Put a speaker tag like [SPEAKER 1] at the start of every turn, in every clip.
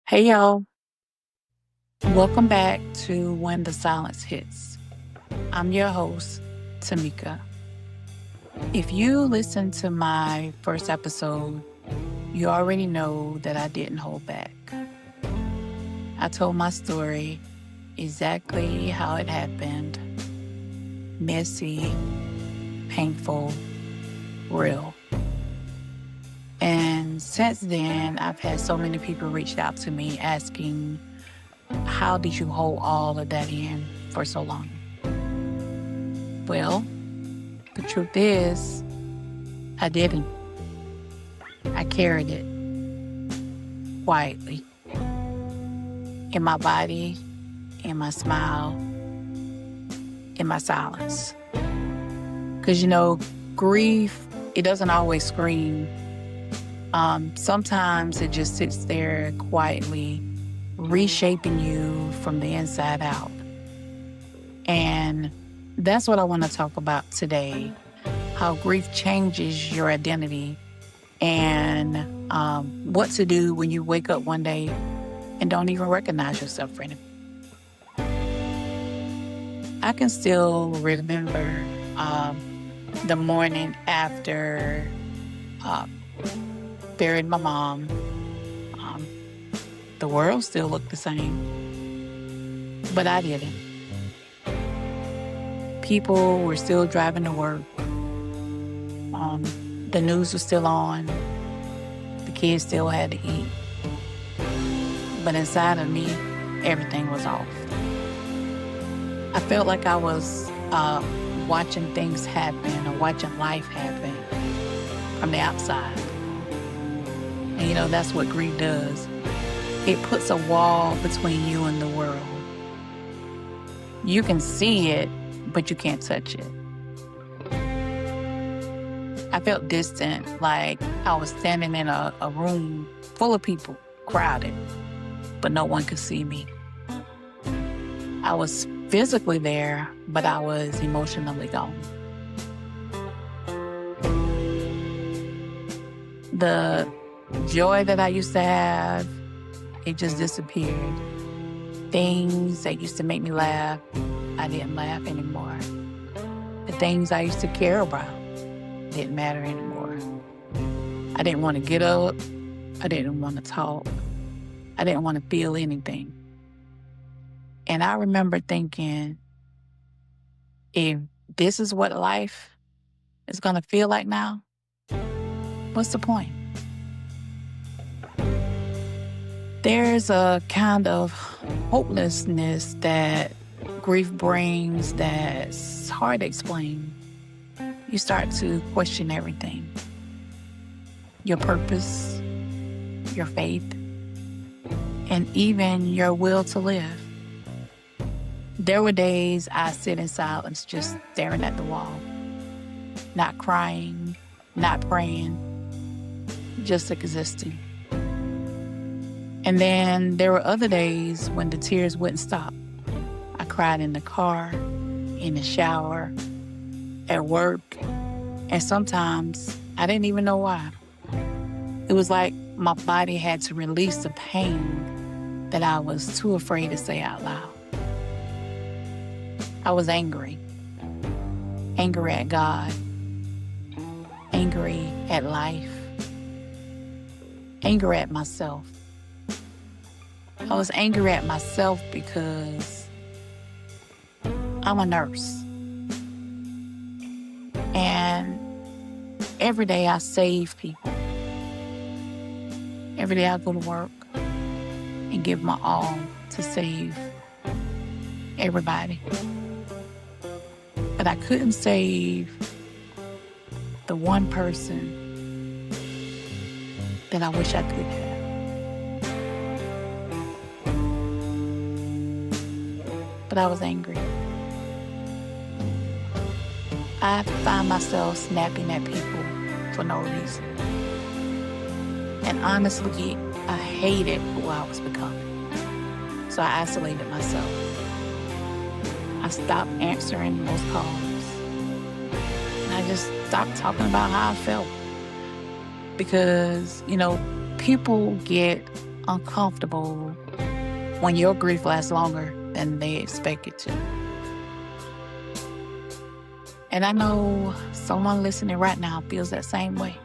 [SPEAKER 1] Hey y'all, welcome back to When the Silence Hits. I'm your host, Tamika. If you listened to my first episode, you already know that I didn't hold back. I told my story exactly how it happened: messy, painful, real. And since then, I've had so many people reach out to me asking, how did you hold all of that in for so long? Well, the truth is, I didn't. I carried it quietly in my body, in my smile, in my silence. Because, grief, it doesn't always scream. Sometimes it just sits there quietly, reshaping you from the inside out. And that's what I want to talk about today: how grief changes your identity, and what to do when you wake up one day and don't even recognize yourself anymore. I can still remember the morning after uh, buried my mom. Um, the world still looked the same, but I didn't. People were still driving to work. The news was still on. The kids still had to eat. But inside of me, everything was off. I felt like I was watching things happen or watching life happen from the outside. And that's what grief does. It puts a wall between you and the world. You can see it, but you can't touch it. I felt distant, like I was standing in a room full of people, crowded, but no one could see me. I was physically there, but I was emotionally gone. The joy that I used to have, it just disappeared. Things that used to make me laugh, I didn't laugh anymore. The things I used to care about didn't matter anymore. I didn't want to get up. I didn't want to talk. I didn't want to feel anything. And I remember thinking, if this is what life is going to feel like now, what's the point? There's a kind of hopelessness that grief brings that's hard to explain. You start to question everything: your purpose, your faith, and even your will to live. There were days I sit in silence, just staring at the wall, not crying, not praying, just existing. And then there were other days when the tears wouldn't stop. I cried in the car, in the shower, at work, and sometimes I didn't even know why. It was like my body had to release the pain that I was too afraid to say out loud. I was angry at God, angry at life, angry at myself. I was angry at myself because I'm a nurse. And every day I save people. Every day I go to work and give my all to save everybody. But I couldn't save the one person that I wish I could have. But I was angry. I find myself snapping at people for no reason. And honestly, I hated who I was becoming. So I isolated myself. I stopped answering most calls. And I just stopped talking about how I felt. Because, people get uncomfortable when your grief lasts longer than they expect it to. And I know someone listening right now feels that same way.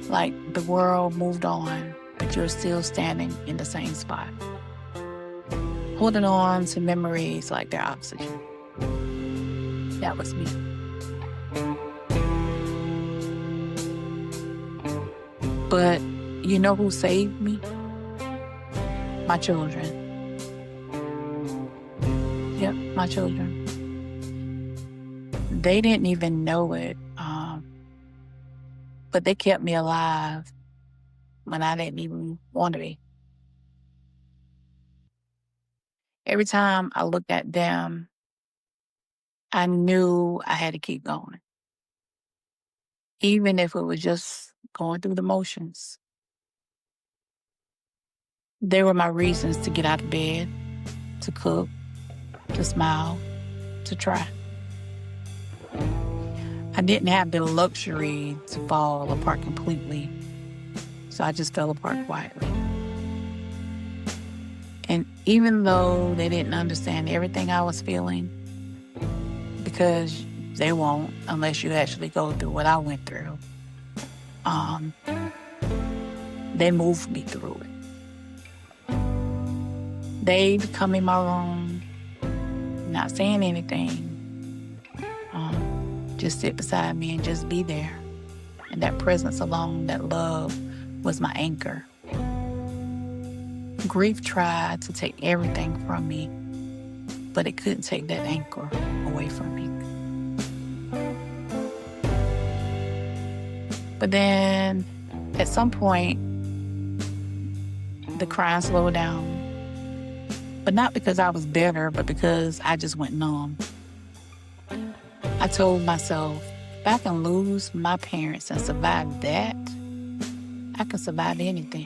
[SPEAKER 1] Like the world moved on, but you're still standing in the same spot, holding on to memories like they're oxygen. That was me. But you know who saved me? My children. Yep, my children. They didn't even know it, but they kept me alive when I didn't even want to be. Every time I looked at them, I knew I had to keep going, even if it was just going through the motions. They were my reasons to get out of bed, to cook, to smile, to try. I didn't have the luxury to fall apart completely, so I just fell apart quietly. And even though they didn't understand everything I was feeling, because they won't unless you actually go through what I went through, they moved me through it. They'd come in my room, not saying anything, just sit beside me and just be there. And that presence alone, that love, was my anchor. Grief tried to take everything from me, but it couldn't take that anchor away from me. But then, at some point, the crying slowed down. But not because I was bitter, but because I just went numb. I told myself, if I can lose my parents and survive that, I can survive anything.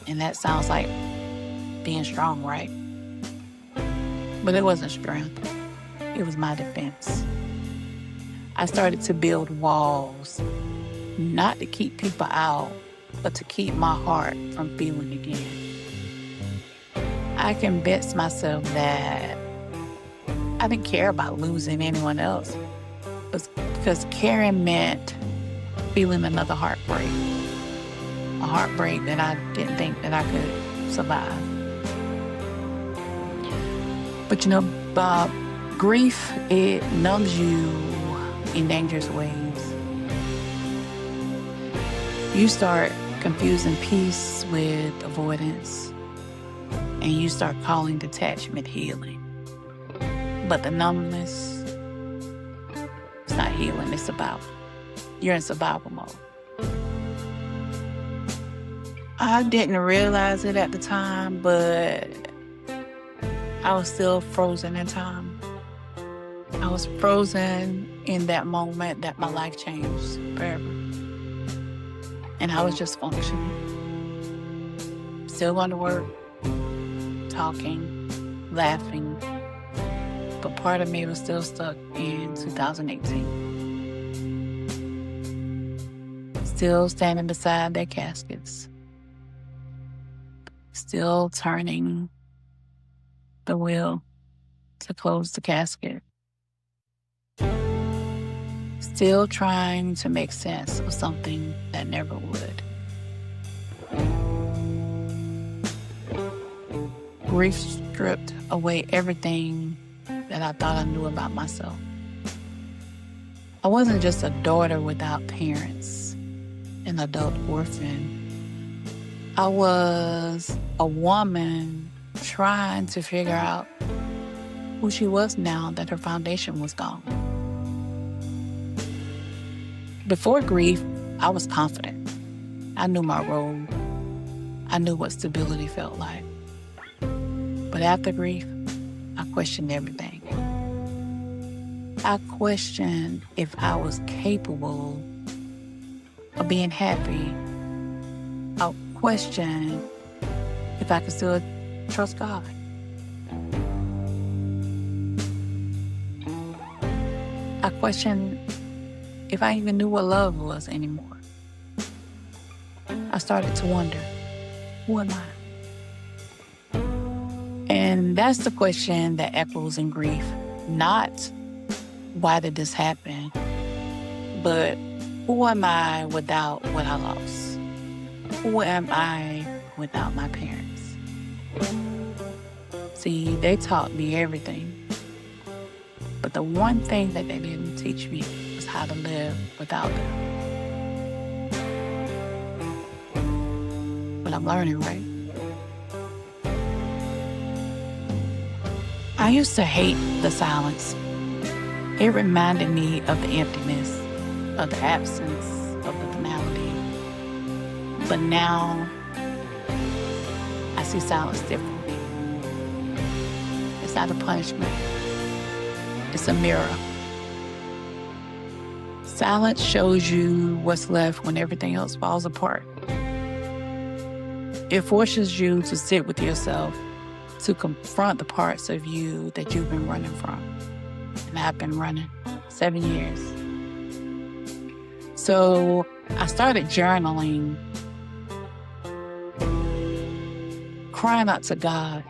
[SPEAKER 1] And that sounds like being strong, right? But it wasn't strength. It was my defense. I started to build walls, not to keep people out, but to keep my heart from feeling again. I convinced myself that I didn't care about losing anyone else, because caring meant feeling another heartbreak. A heartbreak that I didn't think that I could survive. But grief, it numbs you in dangerous ways. You start confusing peace with avoidance, and you start calling detachment healing. But the numbness, it's not healing, it's you're in survival mode. I didn't realize it at the time, but I was still frozen in time. I was frozen in that moment that my life changed forever. And I was just functioning. Still going to work, talking, laughing. But part of me was still stuck in 2018. Still standing beside their caskets. Still turning the wheel to close the casket. Still trying to make sense of something that never would. Grief stripped away everything that I thought I knew about myself. I wasn't just a daughter without parents, an adult orphan. I was a woman trying to figure out who she was now that her foundation was gone. Before grief, I was confident. I knew my role. I knew what stability felt like. But after grief, I questioned everything. I questioned if I was capable of being happy. I questioned if I could still trust God. I questioned if I even knew what love was anymore. I started to wonder, who am I? And that's the question that echoes in grief. Not why did this happen, but who am I without what I lost? Who am I without my parents? See, they taught me everything. But the one thing that they didn't teach me was how to live without them. But I'm learning, right? I used to hate the silence. It reminded me of the emptiness, of the absence, of the finality. But now, I see silence differently. It's not a punishment. It's a mirror. Silence shows you what's left when everything else falls apart. It forces you to sit with yourself, to confront the parts of you that you've been running from. And I've been running 7 years. So I started journaling, crying out to God,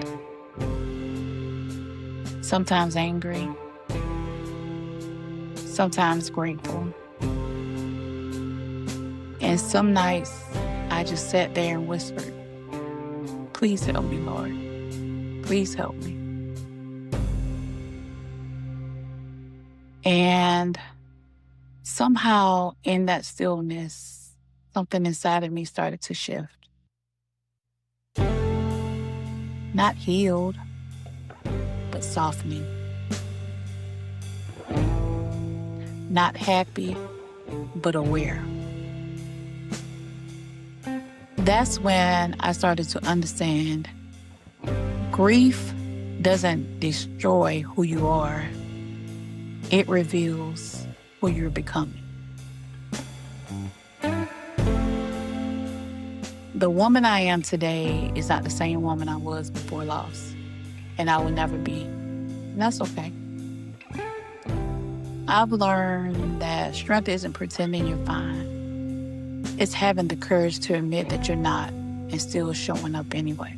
[SPEAKER 1] sometimes angry, sometimes grateful. And some nights I just sat there and whispered, please help me, Lord. Please help me. And somehow in that stillness, something inside of me started to shift. Not healed, but softening. Not happy, but aware. That's when I started to understand grief doesn't destroy who you are. It reveals who you're becoming. The woman I am today is not the same woman I was before loss, and I will never be. And that's okay. I've learned that strength isn't pretending you're fine. It's having the courage to admit that you're not and still showing up anyway.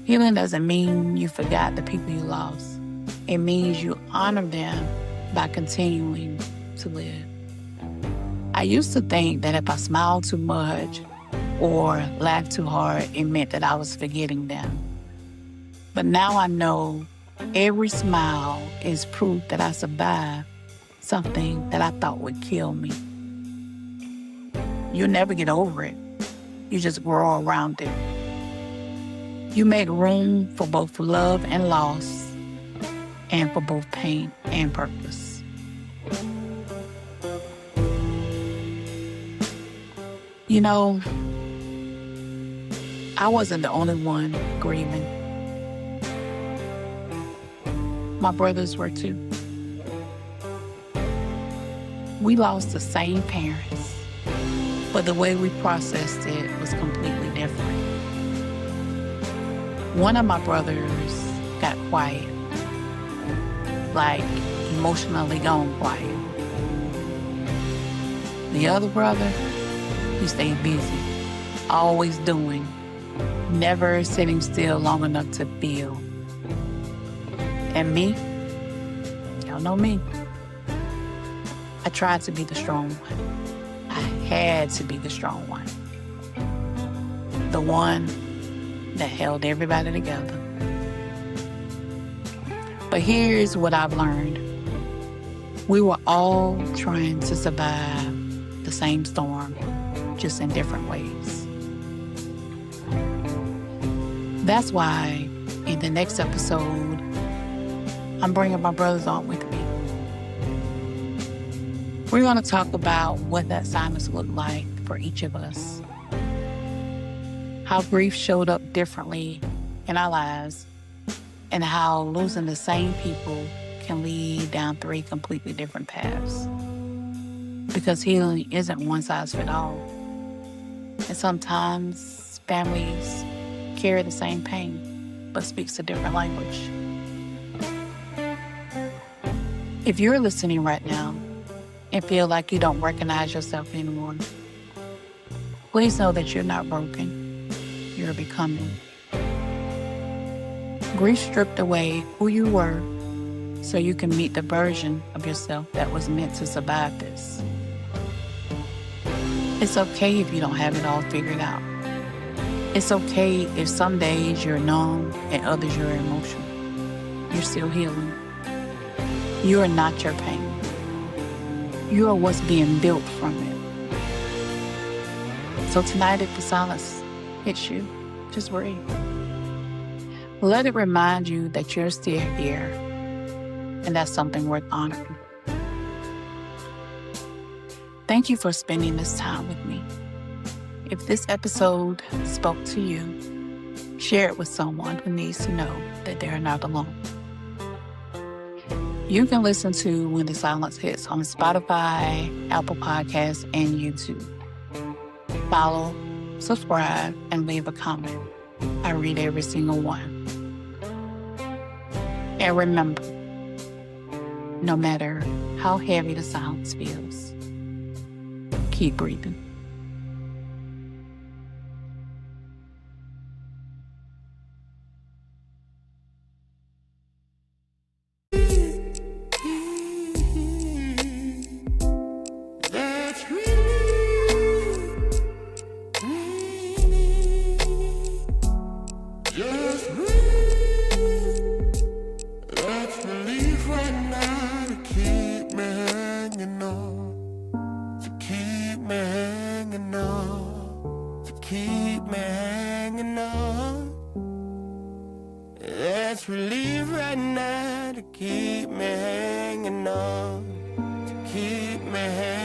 [SPEAKER 1] Healing doesn't mean you forgot the people you lost. It means you honor them by continuing to live. I used to think that if I smiled too much or laughed too hard, it meant that I was forgetting them. But now I know every smile is proof that I survived something that I thought would kill me. You'll never get over it. You just grow around it. You make room for both love and loss, and for both pain and purpose. You know, I wasn't the only one grieving. My brothers were too. We lost the same parents, but the way we processed it was completely different. One of my brothers got quiet, like emotionally gone quiet. The other brother, he stayed busy, always doing, never sitting still long enough to feel. And me, y'all know me. I tried to be the strong one. I had to be the strong one. The one that held everybody together. But here's what I've learned. We were all trying to survive the same storm, just in different ways. That's why in the next episode, I'm bringing my brothers on with me. We're going to talk about what that silence looked like for each of us. How grief showed up differently in our lives, and how losing the same people can lead down 3 completely different paths. Because healing isn't one size fits all. And sometimes families carry the same pain, but speaks a different language. If you're listening right now, and feel like you don't recognize yourself anymore. Please know that you're not broken. You're becoming. Grief stripped away who you were so you can meet the version of yourself that was meant to survive this. It's okay if you don't have it all figured out. It's okay if some days you're numb and others you're emotional. You're still healing. You are not your pain. You are what's being built from it. So tonight, if the silence hits you, just breathe. Let it remind you that you're still here, and that's something worth honoring. Thank you for spending this time with me. If this episode spoke to you, share it with someone who needs to know that they're not alone. You can listen to When the Silence Hits on Spotify, Apple Podcasts, and YouTube. Follow, subscribe, and leave a comment. I read every single one. And remember, no matter how heavy the silence feels, keep breathing.
[SPEAKER 2] That's relief right now to keep me hanging on, to keep me hanging on.